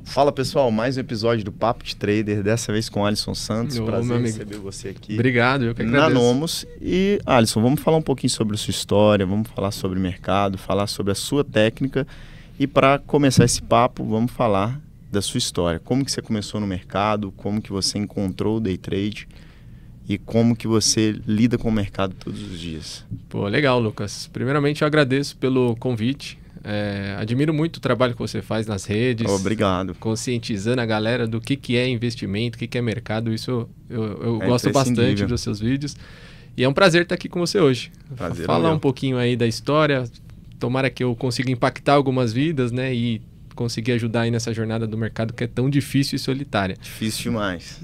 Fala pessoal, mais um episódio do Papo de Trader, dessa vez com Alisson Santos. Ô, prazer meu em amigo. receber você aqui. Obrigado, eu que agradeço. Na Nomos. E Alisson, vamos falar um pouquinho sobre a sua história, vamos falar sobre o mercado, falar sobre a sua técnica. E para começar esse papo, vamos falar da sua história. Como que você começou no mercado, como que você encontrou o Day Trade e como que você lida com o mercado todos os dias. Pô, legal, Lucas. Primeiramente, eu agradeço pelo convite. Admiro muito o trabalho que você faz nas redes. Obrigado. Conscientizando a galera do que é investimento, o que é mercado. Isso eu gosto bastante dos seus vídeos. E é um prazer estar aqui com você hoje. Prazer Falar um pouquinho aí da história. Tomara que eu consiga impactar algumas vidas, né? E conseguir ajudar aí nessa jornada do mercado que é tão difícil e solitária. Difícil demais.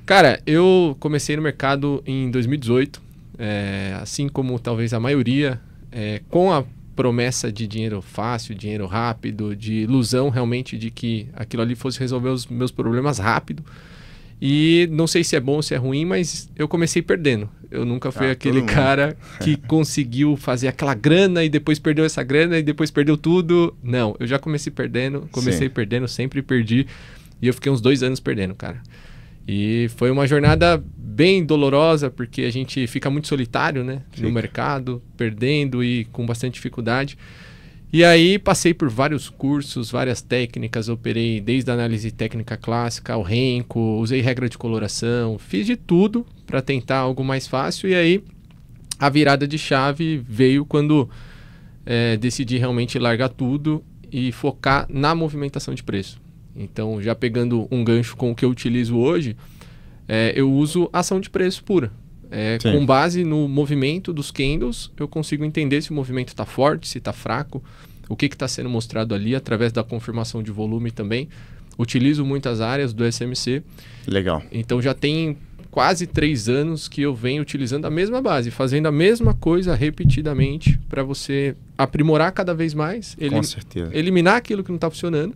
Cara, eu comecei no mercado em 2018. Assim como talvez a maioria, com a promessa de dinheiro fácil, dinheiro rápido, de ilusão realmente de que aquilo ali fosse resolver os meus problemas rápido. E não sei se é bom ou se é ruim, mas eu comecei perdendo. Eu nunca fui aquele cara que conseguiu fazer aquela grana e depois perdeu essa grana e depois perdeu tudo. Não, eu já comecei perdendo, perdendo, sempre perdi. E eu fiquei uns 2 anos perdendo, cara. E foi uma jornada bem dolorosa, porque a gente fica muito solitário, né? No mercado, perdendo e com bastante dificuldade. E aí passei por vários cursos, várias técnicas, operei desde a análise técnica clássica ao Renko, usei regra de coloração, fiz de tudo para tentar algo mais fácil. E aí a virada de chave veio quando decidi realmente largar tudo e focar na movimentação de preço. Então, já pegando um gancho com o que eu utilizo hoje, eu uso ação de preço pura. Com base no movimento dos candles, eu consigo entender se o movimento está forte, se está fraco, o que está sendo mostrado ali através da confirmação de volume também. Utilizo muitas áreas do SMC. Legal. Então, já tem quase 3 anos que eu venho utilizando a mesma base, fazendo a mesma coisa repetidamente para você aprimorar cada vez mais, Com certeza. Eliminar aquilo que não está funcionando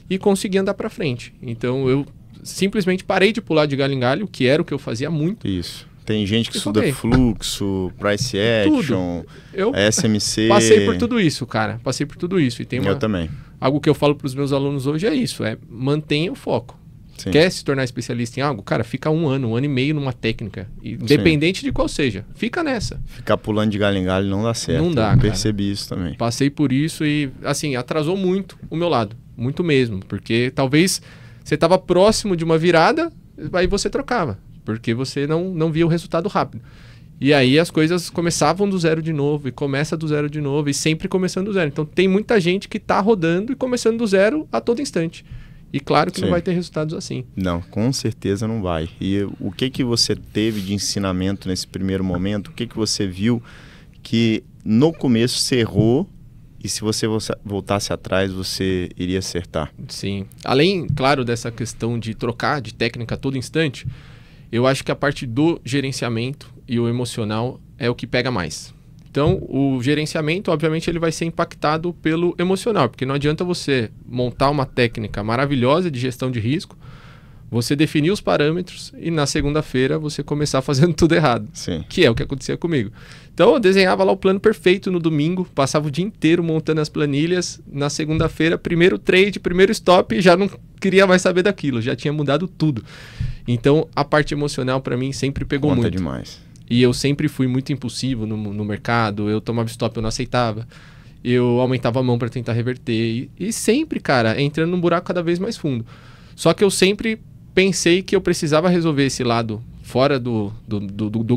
e conseguir andar para frente. Então, eu simplesmente parei de pular de galho em galho, que era o que eu fazia muito. Isso. Tem gente que estuda fluxo, price action, SMC. Passei por tudo isso, cara. Passei por tudo isso. E eu também. Algo que eu falo para os meus alunos hoje é isso, mantenha o foco. Sim. Quer se tornar especialista em algo? Cara, fica 1 ano, 1 ano e meio numa técnica. Independente de qual seja. Fica nessa. Ficar pulando de galho em galho não dá certo. Não dá, eu percebi isso também. Passei por isso e, assim, atrasou muito o meu lado. Muito mesmo. Porque talvez você estava próximo de uma virada, aí você trocava. Porque você não via o resultado rápido. E aí as coisas começavam do zero de novo, e começa do zero de novo, e sempre começando do zero. Então tem muita gente que está rodando e começando do zero a todo instante. E claro que não vai ter resultados assim. Não, com certeza não vai. E o que você teve de ensinamento nesse primeiro momento? O que você viu que no começo você errou e se você voltasse atrás você iria acertar? Sim. Além, claro, dessa questão de trocar de técnica a todo instante, eu acho que a parte do gerenciamento e o emocional é o que pega mais. Então, o gerenciamento, obviamente, ele vai ser impactado pelo emocional, porque não adianta você montar uma técnica maravilhosa de gestão de risco, você definir os parâmetros e na segunda-feira você começar fazendo tudo errado. Sim. Que é o que acontecia comigo. Então, eu desenhava lá o plano perfeito no domingo, passava o dia inteiro montando as planilhas, na segunda-feira, primeiro trade, primeiro stop, e já não queria mais saber daquilo, já tinha mudado tudo. Então, a parte emocional para mim sempre pegou muito. Conta demais. E eu sempre fui muito impulsivo no mercado, eu tomava stop, eu não aceitava, eu aumentava a mão para tentar reverter, e sempre, cara, entrando num buraco cada vez mais fundo. Só que eu sempre pensei que eu precisava resolver esse lado fora do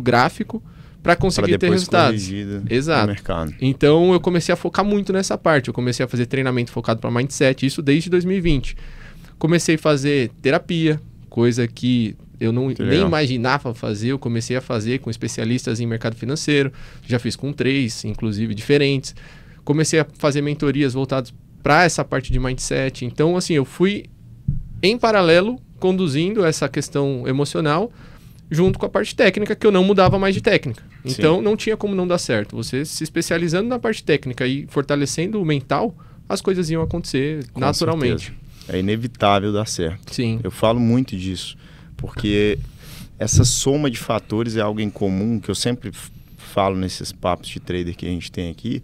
gráfico para conseguir ter resultados. Exato. No mercado. Então eu comecei a focar muito nessa parte, eu comecei a fazer treinamento focado para mindset, isso desde 2020. Comecei a fazer terapia, coisa que eu nem imaginava fazer, eu comecei a fazer com especialistas em mercado financeiro, já fiz com 3, inclusive, diferentes. Comecei a fazer mentorias voltadas para essa parte de mindset. Então, assim, eu fui em paralelo conduzindo essa questão emocional junto com a parte técnica, que eu não mudava mais de técnica. Então, não tinha como não dar certo. Você se especializando na parte técnica e fortalecendo o mental, as coisas iam acontecer naturalmente. Certeza. É inevitável dar certo. Sim. Eu falo muito disso. Porque essa soma de fatores é algo em comum que eu sempre falo nesses papos de trader que a gente tem aqui.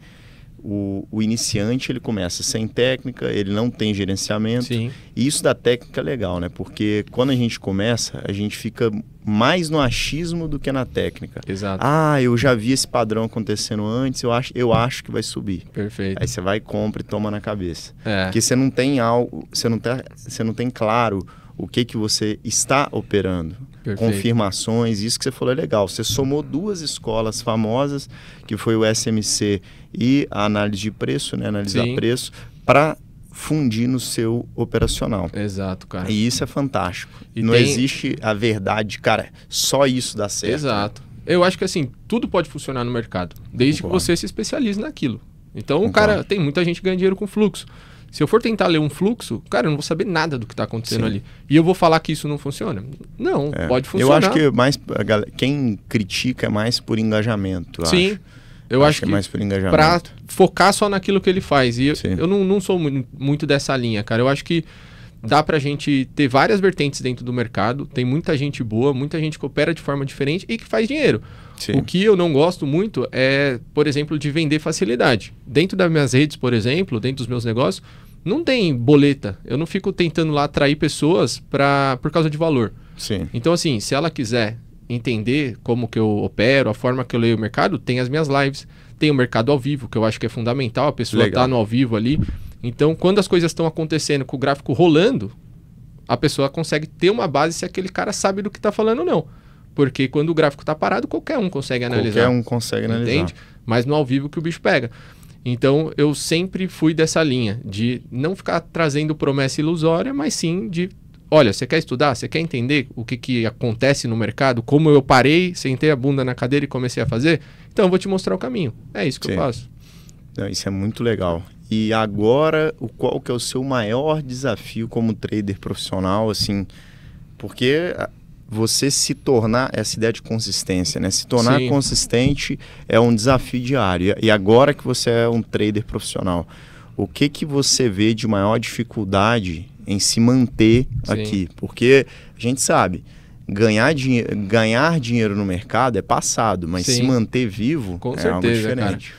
o iniciante, ele começa sem técnica, ele não tem gerenciamento. Sim. E isso da técnica é legal, né? Porque quando a gente começa, a gente fica mais no achismo do que na técnica. Exato. Ah, eu já vi esse padrão acontecendo antes, eu acho que vai subir. Perfeito. Aí você vai, compra e toma na cabeça. É. Porque você não tem algo, você não tem claro o que você está operando. Perfeito. Confirmações, isso que você falou é legal. Você somou duas escolas famosas, que foi o SMC e a análise de preço, né? Analisar Sim. preço, para fundir no seu operacional. Exato, cara. E isso é fantástico. E não tem- existe a verdade, cara, só isso dá certo. Exato. Eu acho que assim, tudo pode funcionar no mercado, desde Concordo. que você se especialize naquilo. Então, Concordo. cara, tem muita gente que ganha dinheiro com fluxo. Se eu for tentar ler um fluxo, cara, eu não vou saber nada do que está acontecendo Sim. ali. E eu vou falar que isso não funciona? Não, É. pode funcionar. Eu acho que mais quem critica é mais por engajamento. Sim, acho. eu acho é que mais por pra engajamento. focar só naquilo que ele faz. E Sim. eu não sou muito dessa linha, cara. Eu acho que dá pra gente ter várias vertentes dentro do mercado. Tem muita gente boa, muita gente que opera de forma diferente e que faz dinheiro. Sim. O que eu não gosto muito é, por exemplo, de vender facilidade. Dentro das minhas redes, por exemplo, dentro dos meus negócios, não tem boleta. Eu não fico tentando lá atrair pessoas por causa de valor. Sim. Então, assim, se ela quiser entender como que eu opero, a forma que eu leio o mercado, tem as minhas lives. Tem o mercado ao vivo, que eu acho que é fundamental, a pessoa Legal. tá no ao vivo ali. Então, quando as coisas estão acontecendo com o gráfico rolando, a pessoa consegue ter uma base se aquele cara sabe do que tá falando ou não. Porque quando o gráfico tá parado, qualquer um consegue analisar. Qualquer um consegue analisar. Entende? Mas no ao vivo que o bicho pega. Então, eu sempre fui dessa linha, de não ficar trazendo promessa ilusória, mas sim de, olha, você quer estudar? Você quer entender o que acontece no mercado? Como eu parei, sentei a bunda na cadeira e comecei a fazer? Então, eu vou te mostrar o caminho. É isso que Sim. eu faço. Não, isso é muito legal. E agora, qual que é o seu maior desafio como trader profissional, assim? Porque você se tornar, essa ideia de consistência, né? Se tornar Sim. consistente é um desafio diário. E agora que você é um trader profissional, o que você vê de maior dificuldade em se manter Sim. aqui? Porque a gente sabe, ganhar dinheiro no mercado é passado, mas Sim. se manter vivo Com é algo certeza, diferente.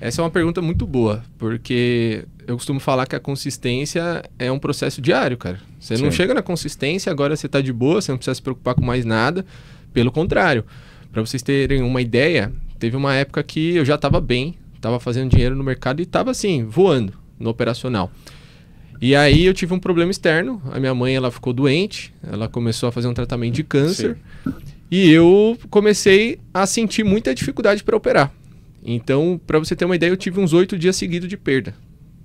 Essa é uma pergunta muito boa, porque eu costumo falar que a consistência é um processo diário, cara. Você não Sim. chega na consistência, agora você tá de boa, você não precisa se preocupar com mais nada. Pelo contrário, para vocês terem uma ideia, teve uma época que eu já estava bem, estava fazendo dinheiro no mercado e estava assim, voando no operacional. E aí eu tive um problema externo, a minha mãe ela ficou doente, ela começou a fazer um tratamento de câncer e eu comecei a sentir muita dificuldade para operar. Então, para você ter uma ideia, eu tive uns 8 dias seguidos de perda.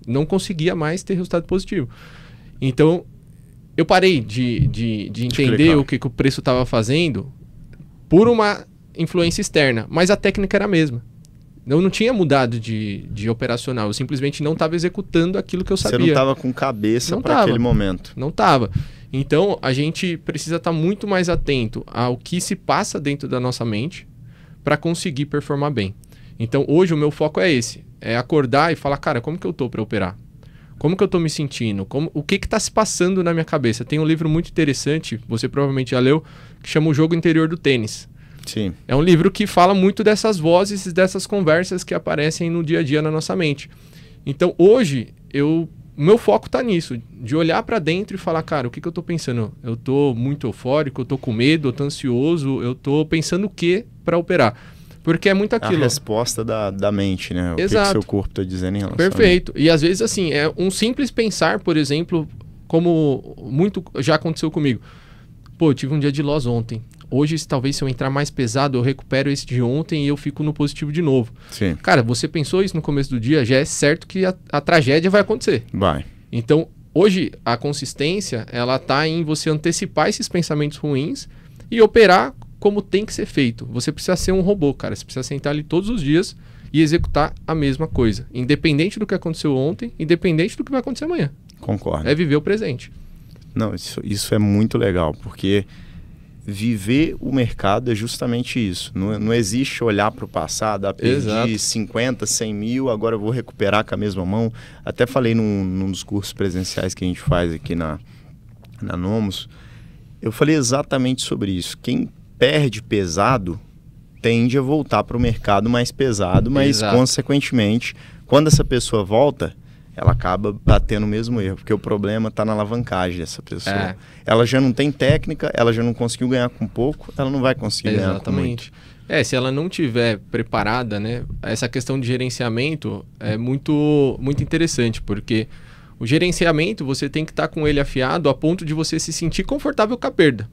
Não conseguia mais ter resultado positivo. Então, eu parei de entender clicar. o que o preço estava fazendo por uma influência externa, mas a técnica era a mesma. Eu não tinha mudado de operacional, eu simplesmente não estava executando aquilo que eu sabia. Você não estava com cabeça Não para tava. aquele momento. Não estava. Então, a gente precisa estar muito mais atento ao que se passa dentro da nossa mente para conseguir performar bem. Então, hoje o meu foco é esse. É acordar e falar, cara, como que eu tô para operar? Como que eu tô me sentindo? O que tá se passando na minha cabeça? Tem um livro muito interessante, você provavelmente já leu, que chama O Jogo Interior do Tênis. Sim. É um livro que fala muito dessas vozes, dessas conversas que aparecem no dia a dia na nossa mente. Então, hoje, o meu foco tá nisso, de olhar para dentro e falar, cara, o que eu tô pensando? Eu tô muito eufórico, eu tô com medo, eu tô ansioso, eu tô pensando o que para operar? Porque é muito A aquilo. resposta da mente, né? O que Exato. seu corpo está dizendo em relação Perfeito. E às vezes, assim, é um simples pensar, por exemplo, como muito já aconteceu comigo. Pô, eu tive um dia de loss ontem. Hoje, talvez se eu entrar mais pesado, eu recupero esse de ontem e eu fico no positivo de novo. Sim. Cara, você pensou isso no começo do dia, já é certo que a tragédia vai acontecer. Vai. Então, hoje, a consistência, ela tá em você antecipar esses pensamentos ruins e operar como tem que ser feito. Você precisa ser um robô, cara. Você precisa sentar ali todos os dias e executar a mesma coisa. Independente do que aconteceu ontem, independente do que vai acontecer amanhã. Concordo. É viver o presente. Não, isso é muito legal, porque viver o mercado é justamente isso. Não existe olhar para o passado, perdi Exato. 50, 100 mil, agora eu vou recuperar com a mesma mão. Até falei num dos cursos presenciais que a gente faz aqui na Nomos, eu falei exatamente sobre isso. Quem perde pesado tende a voltar para o mercado mais pesado, mas Exato. consequentemente, quando essa pessoa volta, ela acaba batendo o mesmo erro, porque o problema está na alavancagem dessa pessoa. É. Ela já não tem técnica, ela já não conseguiu ganhar com pouco, ela não vai conseguir ganhar com muito. Se ela não tiver preparada, né, essa questão de gerenciamento é muito, muito interessante, porque o gerenciamento você tem que estar com ele afiado a ponto de você se sentir confortável com a perda.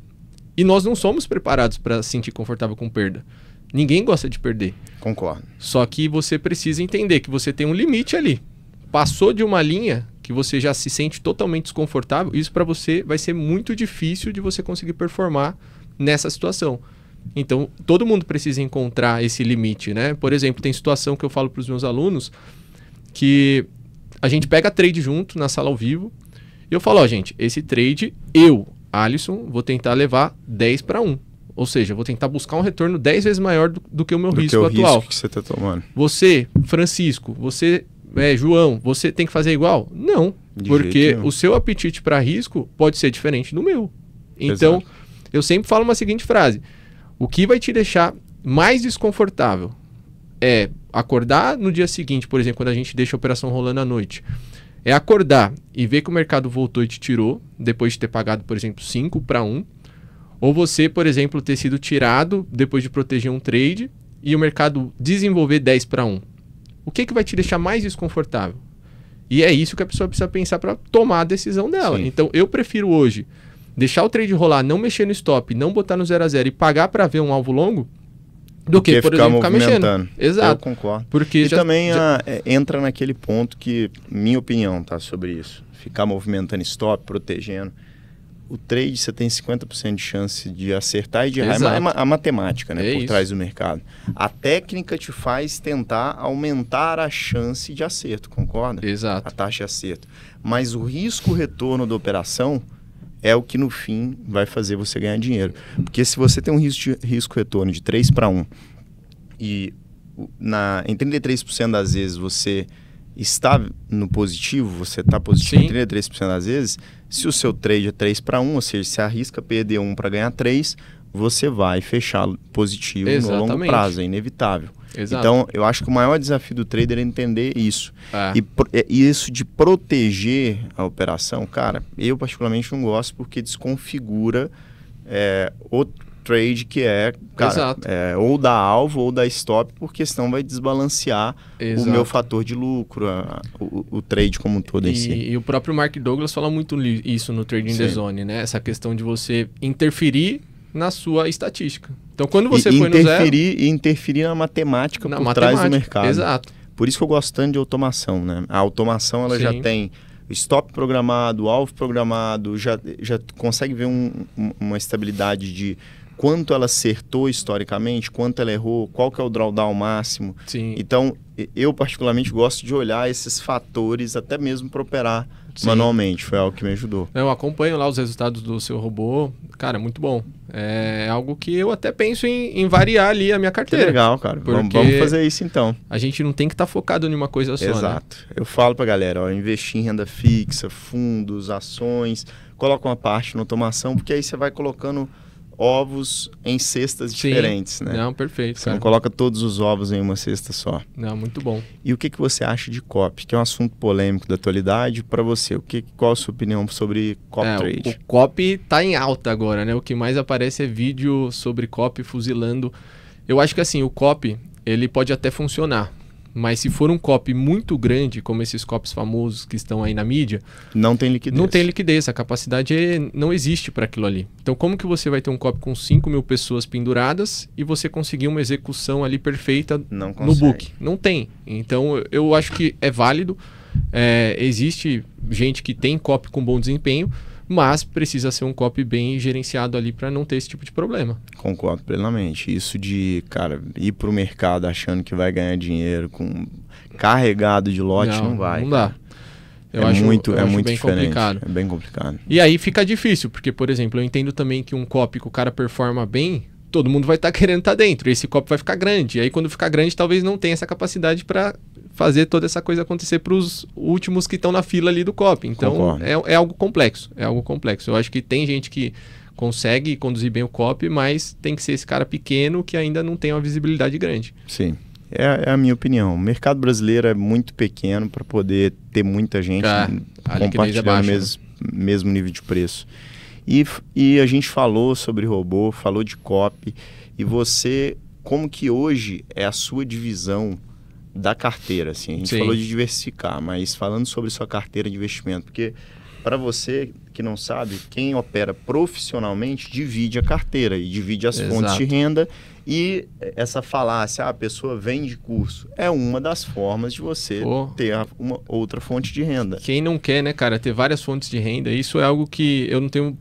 E nós não somos preparados para se sentir confortável com perda. Ninguém gosta de perder. Concordo. Só que você precisa entender que você tem um limite ali. Passou de uma linha que você já se sente totalmente desconfortável, isso para você vai ser muito difícil de você conseguir performar nessa situação. Então, todo mundo precisa encontrar esse limite, né? Por exemplo, tem situação que eu falo para os meus alunos que a gente pega trade junto na sala ao vivo e eu falo, ó, gente, esse trade eu, Alisson, vou tentar levar 10 para 1. Ou seja, vou tentar buscar um retorno 10 vezes maior do que o meu risco atual. Risco que você está tomando. Você, Francisco, você, João, você tem que fazer igual? Não, porque o seu apetite para risco pode ser diferente do meu. Então, exato, eu sempre falo uma seguinte frase. O que vai te deixar mais desconfortável é acordar no dia seguinte, por exemplo, quando a gente deixa a operação rolando à noite. É acordar e ver que o mercado voltou e te tirou, depois de ter pagado, por exemplo, 5 para 1. Ou você, por exemplo, ter sido tirado depois de proteger um trade e o mercado desenvolver 10 para 1. O que vai te deixar mais desconfortável? E é isso que a pessoa precisa pensar para tomar a decisão dela. Sim. Então, eu prefiro hoje deixar o trade rolar, não mexer no stop, não botar no 0 a 0 e pagar para ver um alvo longo, do que por exemplo, ficar mexendo. Exato. Eu concordo. Porque também entra naquele ponto que, minha opinião, tá, sobre isso. Ficar movimentando stop, protegendo. O trade, você tem 50% de chance de acertar e de errar. É a matemática, né, por trás do mercado. A técnica te faz tentar aumentar a chance de acerto, concorda? Exato. A taxa de acerto. Mas o risco-retorno da operação é o que no fim vai fazer você ganhar dinheiro. Porque se você tem um risco-retorno de 3 para 1 e em 33% das vezes você está no positivo, você está positivo. Sim. Em 33% das vezes, se o seu trade é 3 para 1, ou seja, se arrisca perder 1 para ganhar 3, você vai fechar positivo. Exatamente. No longo prazo, é inevitável. Exato. Então, eu acho que o maior desafio do trader é entender isso. E isso de proteger a operação, cara, eu particularmente não gosto porque desconfigura o trade que cara, ou da alvo ou da stop, porque senão vai desbalancear o meu fator de lucro, o trade como um todo em si. E o próprio Mark Douglas fala muito isso no Trading the Zone, né? Essa questão de você interferir na sua estatística. Então, quando você foi no zero... interferir na matemática por trás do mercado. Exato. Por isso que eu gosto tanto de automação, né? A automação, ela já tem o stop programado, o alvo programado, já consegue ver uma estabilidade de quanto ela acertou historicamente, quanto ela errou, qual que é o drawdown máximo. Sim. Então, eu particularmente gosto de olhar esses fatores até mesmo para operar manualmente. Foi algo que me ajudou. Eu acompanho lá os resultados do seu robô. Cara, muito bom. É algo que eu até penso em variar ali a minha carteira. Que legal, cara. Vamos fazer isso então. A gente não tem que estar focado em uma coisa só, Exato. Né? Eu falo pra galera, ó, investir em renda fixa, fundos, ações, coloca uma parte na automação, porque aí você vai colocando ovos em cestas diferentes, né? Não, perfeito. Você não coloca todos os ovos em uma cesta só. Não, muito bom. E o que você acha de copy? Que é um assunto polêmico da atualidade para você. Qual a sua opinião sobre copy trade? O copy tá em alta agora, né? O que mais aparece é vídeo sobre copy fuzilando. Eu acho que assim, o copy, ele pode até funcionar. Mas se for um copy muito grande, como esses copies famosos que estão aí na mídia... Não tem liquidez. Não tem liquidez, a capacidade não existe para aquilo ali. Então como que você vai ter um copy com 5 mil pessoas penduradas e você conseguir uma execução ali perfeita no book? Não tem. Então eu acho que é válido. Existe gente que tem copy com bom desempenho, mas precisa ser um copy bem gerenciado ali para não ter esse tipo de problema. Concordo plenamente. Isso de, cara, ir pro mercado achando que vai ganhar dinheiro com carregado de lote não vai. Não dá. Eu acho muito bem diferente. Complicado. É bem complicado. E aí fica difícil, porque, por exemplo, eu entendo também que um copy que o cara performa bem, todo mundo vai estar querendo estar dentro. E esse copy vai ficar grande. E aí quando ficar grande, talvez não tenha essa capacidade para fazer toda essa coisa acontecer para os últimos que estão na fila ali do copy. Então é algo complexo. É algo complexo. Eu acho que tem gente que consegue conduzir bem o copy, mas tem que ser esse cara pequeno que ainda não tem uma visibilidade grande. Sim, é a minha opinião. O mercado brasileiro é muito pequeno para poder ter muita gente compartilhando o mesmo nível de preço. E a gente falou sobre robô, falou de copy, e você, como que hoje é a sua divisão da carteira? Assim, a gente falou de diversificar, mas falando sobre sua carteira de investimento, porque para você que não sabe, quem opera profissionalmente divide a carteira e divide as fontes de renda, e essa falácia, a pessoa vende curso, é uma das formas de você ter uma outra fonte de renda. Quem não quer, né, cara, ter várias fontes de renda, isso é algo que eu não tenho,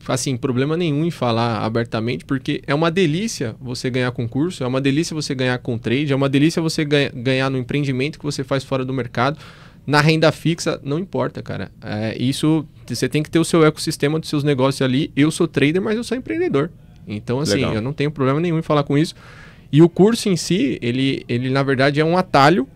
assim, problema nenhum em falar abertamente, porque é uma delícia você ganhar com curso, é uma delícia você ganhar com trade, é uma delícia você ganhar no empreendimento que você faz fora do mercado. Na renda fixa, não importa, cara. Isso, você tem que ter o seu ecossistema dos seus negócios ali. Eu sou trader, mas eu sou empreendedor. Então, assim, eu não tenho problema nenhum em falar com isso. E o curso em si, ele na verdade, é um atalho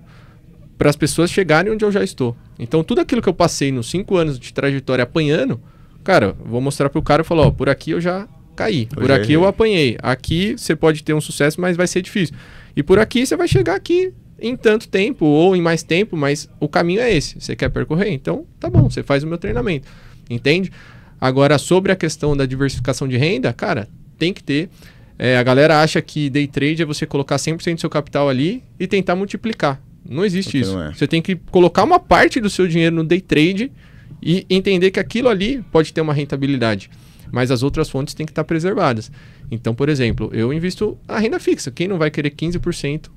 para as pessoas chegarem onde eu já estou. Então, tudo aquilo que eu passei nos 5 anos de trajetória apanhando, cara, vou mostrar para o cara e falar, por aqui eu já caí. Por aqui eu apanhei. Aqui você pode ter um sucesso, mas vai ser difícil. E por aqui você vai chegar aqui em tanto tempo ou em mais tempo, mas o caminho é esse. Você quer percorrer? Então, tá bom, você faz o meu treinamento. Entende? Agora, sobre a questão da diversificação de renda, cara, tem que ter. A galera acha que day trade é você colocar 100% do seu capital ali e tentar multiplicar. Não existe isso. Você tem que colocar uma parte do seu dinheiro no day trade e entender que aquilo ali pode ter uma rentabilidade. Mas as outras fontes têm que estar preservadas. Então, por exemplo, eu invisto a renda fixa. Quem não vai querer 15%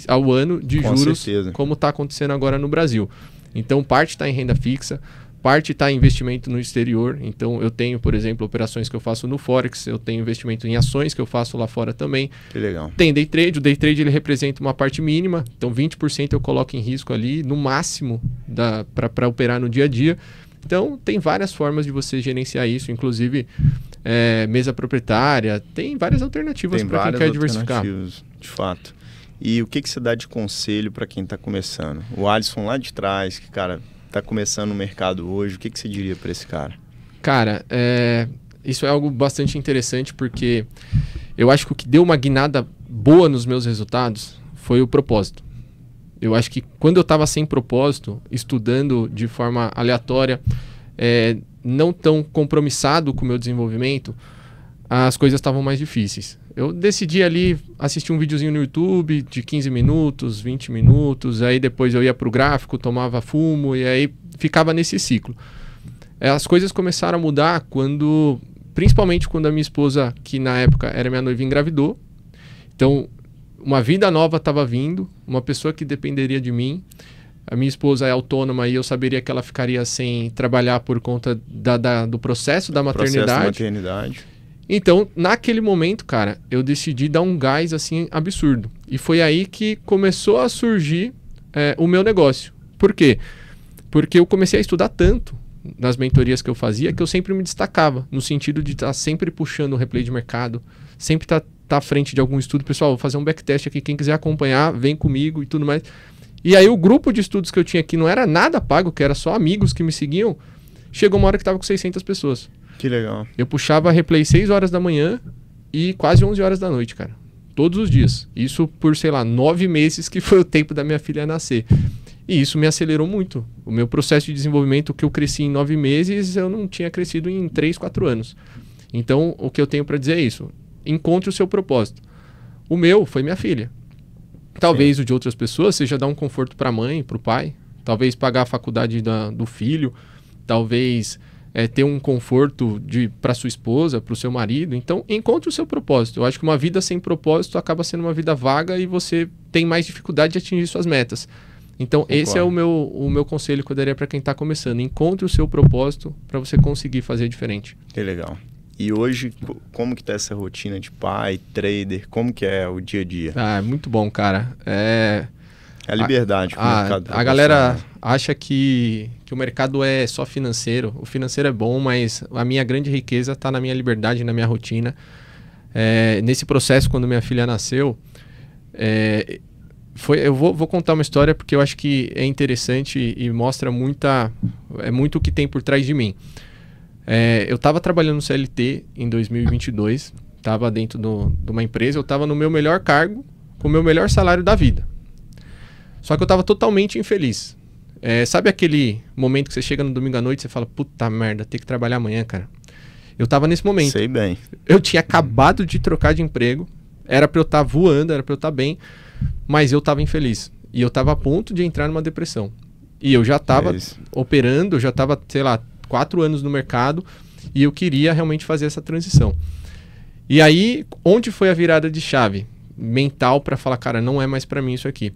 ao ano de juros, como está acontecendo agora no Brasil? Então, parte está em renda fixa, parte está em investimento no exterior. Então, eu tenho, por exemplo, operações que eu faço no Forex, eu tenho investimento em ações que eu faço lá fora também. Que legal. Tem day trade, o day trade ele representa uma parte mínima, então 20% eu coloco em risco ali, no máximo, para operar no dia a dia. Então, tem várias formas de você gerenciar isso, inclusive mesa proprietária, tem várias alternativas para quem quer diversificar. De fato. E o que você dá de conselho para quem está começando? O Alisson lá de trás, que, cara, está começando no mercado hoje, o que você diria para esse cara? Cara, isso é algo bastante interessante, porque eu acho que o que deu uma guinada boa nos meus resultados foi o propósito. Eu acho que quando eu estava sem propósito, estudando de forma aleatória, não tão compromissado com o meu desenvolvimento, as coisas estavam mais difíceis. Eu decidi ali assistir um videozinho no YouTube de 15 minutos, 20 minutos, aí depois eu ia para o gráfico, tomava fumo e aí ficava nesse ciclo. As coisas começaram a mudar principalmente quando a minha esposa, que na época era minha noiva, engravidou. Então, uma vida nova estava vindo, uma pessoa que dependeria de mim. A minha esposa é autônoma e eu saberia que ela ficaria sem trabalhar por conta do processo da maternidade. Então, naquele momento, cara, eu decidi dar um gás assim absurdo. E foi aí que começou a surgir o meu negócio. Por quê? Porque eu comecei a estudar tanto nas mentorias que eu fazia que eu sempre me destacava, no sentido de estar sempre puxando o replay de mercado, sempre estar à frente de algum estudo. Pessoal, vou fazer um backtest aqui, quem quiser acompanhar, vem comigo e tudo mais. E aí o grupo de estudos que eu tinha aqui não era nada pago, que era só amigos que me seguiam, chegou uma hora que estava com 600 pessoas. Que legal. Eu puxava replay 6 horas da manhã e quase 11 horas da noite, cara. Todos os dias. Isso por, 9 meses, que foi o tempo da minha filha nascer. E isso me acelerou muito. O meu processo de desenvolvimento, que eu cresci em 9 meses, eu não tinha crescido em 3, 4 anos. Então, o que eu tenho para dizer é isso. Encontre o seu propósito. O meu foi minha filha. Talvez o de outras pessoas seja dar um conforto para a mãe, para o pai. Talvez pagar a faculdade do filho. Talvez ter um conforto para sua esposa, para o seu marido. Então, encontre o seu propósito. Eu acho que uma vida sem propósito acaba sendo uma vida vaga e você tem mais dificuldade de atingir suas metas. Então, esse é o meu conselho que eu daria para quem está começando. Encontre o seu propósito para você conseguir fazer diferente. Que legal. E hoje, como que tá essa rotina de pai, trader? Como que é o dia a dia? É muito bom, cara. A liberdade que o mercado a galera acha que o mercado é só financeiro. O financeiro é bom, mas a minha grande riqueza está na minha liberdade, na minha rotina. Nesse processo, quando minha filha nasceu, eu vou contar uma história porque eu acho que é interessante e mostra muito o que tem por trás de mim. Eu estava trabalhando no CLT em 2022, estava dentro de uma empresa, eu estava no meu melhor cargo, com o meu melhor salário da vida. Só que eu estava totalmente infeliz. Sabe aquele momento que você chega no domingo à noite e você fala, puta merda, tem que trabalhar amanhã, cara? Eu estava nesse momento. Sei bem. Eu tinha acabado de trocar de emprego, era para eu estar voando, era para eu estar bem, mas eu estava infeliz. E eu estava a ponto de entrar numa depressão. E eu já estava operando, eu já estava, sei lá, 4 anos no mercado e eu queria realmente fazer essa transição. E aí, onde foi a virada de chave mental para falar, cara, não é mais para mim isso aqui?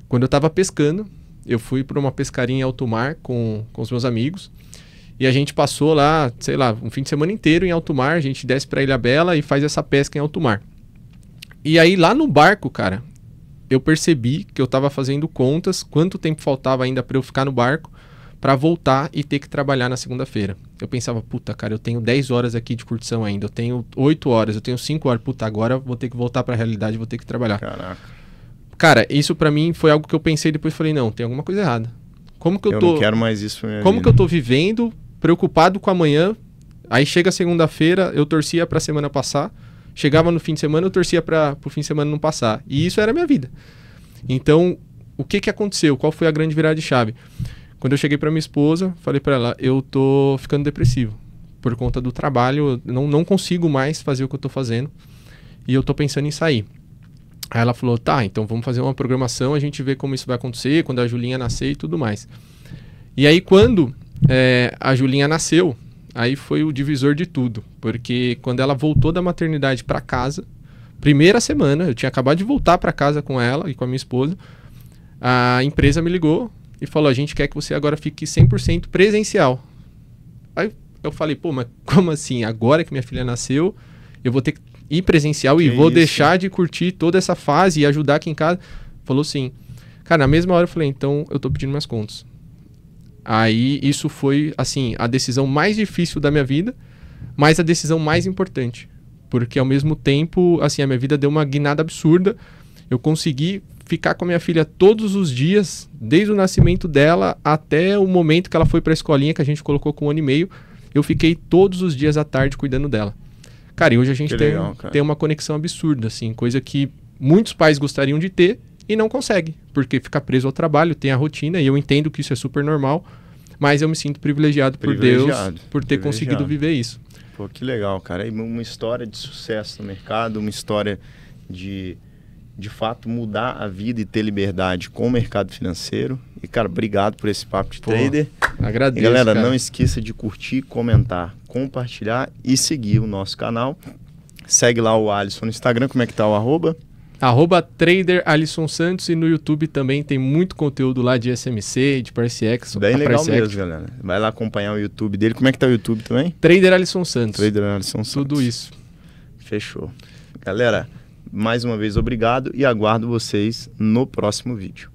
Quando eu estava pescando, eu fui para uma pescaria em alto mar com os meus amigos e a gente passou lá, sei lá, um fim de semana inteiro em alto mar, a gente desce para Ilhabela e faz essa pesca em alto mar. E aí lá no barco, cara, eu percebi que eu estava fazendo contas, quanto tempo faltava ainda para eu ficar no barco, para voltar e ter que trabalhar na segunda-feira. Eu pensava, puta, cara, eu tenho 10 horas aqui de curtição ainda, eu tenho 8 horas, eu tenho 5 horas, puta, agora eu vou ter que voltar para a realidade, vou ter que trabalhar. Caraca. Cara, isso para mim foi algo que eu pensei depois, falei, não, tem alguma coisa errada. Como que eu não quero mais isso pra minha Como vida. que eu tô vivendo, preocupado com amanhã, aí chega segunda-feira, eu torcia pra semana passar, chegava no fim de semana, eu torcia pro fim de semana não passar. E isso era a minha vida. Então, o que aconteceu? Qual foi a grande virada de chave? Quando eu cheguei pra minha esposa, falei pra ela, eu tô ficando depressivo. Por conta do trabalho, eu não consigo mais fazer o que eu tô fazendo. E eu tô pensando em sair. Aí ela falou, tá, então vamos fazer uma programação, a gente vê como isso vai acontecer, quando a Julinha nascer e tudo mais. E aí quando a Julinha nasceu, aí foi o divisor de tudo. Porque quando ela voltou da maternidade pra casa, primeira semana, eu tinha acabado de voltar pra casa com ela e com a minha esposa, a empresa me ligou e falou, a gente quer que você agora fique 100% presencial. Aí eu falei, pô, mas como assim? Agora que minha filha nasceu, eu vou ter que ir presencial e vou deixar de curtir toda essa fase e ajudar aqui em casa? Falou sim. Cara, na mesma hora eu falei, então eu tô pedindo minhas contas. Aí isso foi, assim, a decisão mais difícil da minha vida, mas a decisão mais importante. Porque ao mesmo tempo, assim, a minha vida deu uma guinada absurda. Eu consegui ficar com a minha filha todos os dias, desde o nascimento dela até o momento que ela foi pra escolinha, que a gente colocou com 1 ano e meio. Eu fiquei todos os dias à tarde cuidando dela. Cara, e hoje a gente tem uma conexão absurda, assim, coisa que muitos pais gostariam de ter e não conseguem, porque fica preso ao trabalho, tem a rotina, e eu entendo que isso é super normal, mas eu me sinto privilegiado por Deus por ter conseguido viver isso. Pô, que legal, cara. E uma história de sucesso no mercado, uma história de fato, mudar a vida e ter liberdade com o mercado financeiro. E, cara, obrigado por esse papo de trader. Agradeço, e, galera, cara, não esqueça de curtir, comentar, compartilhar e seguir o nosso canal. Segue lá o Alisson no Instagram. Como é que tá o arroba? @trader Alisson Santos, e no YouTube também tem muito conteúdo lá de SMC, de Price Action. Bem legal mesmo, galera. Vai lá acompanhar o YouTube dele. Como é que tá o YouTube também? Trader Alisson Santos. Trader Alisson Santos. Tudo isso. Fechou. Galera, mais uma vez obrigado e aguardo vocês no próximo vídeo.